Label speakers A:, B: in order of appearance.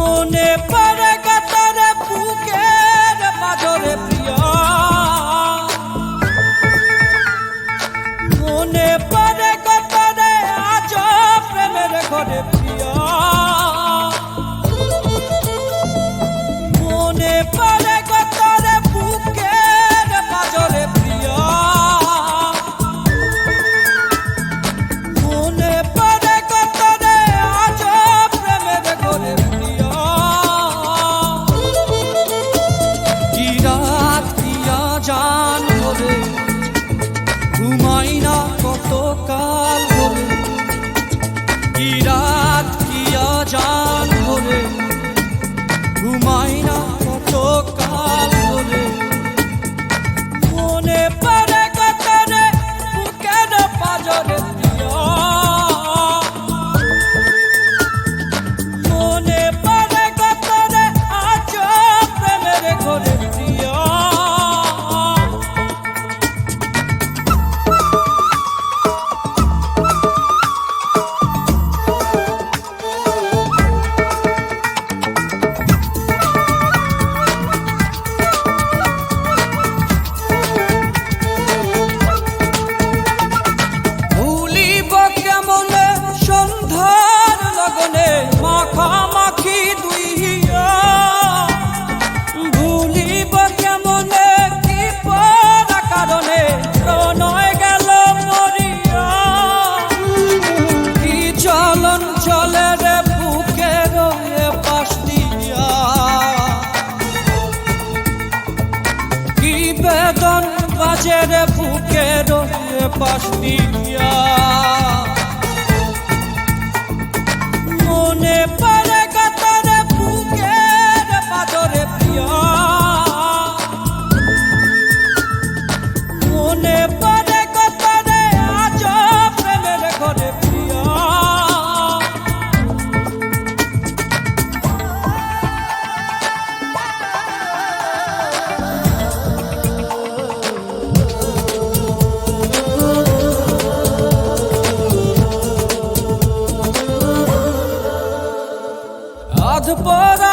A: মনে পড়ে কাতারে বুকের পাজরে প্রিয়, মনে পড়ে কাতারে আজ প্রেমের ঘরে প্রিয়, মনে পড়ে কাতারে বুকের পাজরে প্রিয়, মনে পড়ে কাতারে আজ প্রেমের ঘরে প্রিয়। কি রাত দিয়া জান ধরে ঘুমাই না কত কাল ধরে, কি রাত দিয়া জান ধরে ঘুমাই না কত কাল ধরে, মনে পড়ে কাতারে বুকের পাজরে প্রিয়, মনে পড়ে কাতারে আজ প্রেমের ঘরে প্রিয়। ভুলিব কেমনে সন্ধ্যার লগনে মাখামাখি দুই হিয়া, ভুলিব কেমনে কি পরা কারণে প্রণয় গেল মরিয়া, কি চলন চলে রে বুকের এ পাশ দিয়া, কি বেদন বাজে রে বুকের এ পাশ দিয়া, মনে পড়ে কাতারে বুকের পাজরে প্রিয়, মনে পড়ে কাতারে আজ প্রেমের ঘরে প্রিয়। আধ পরা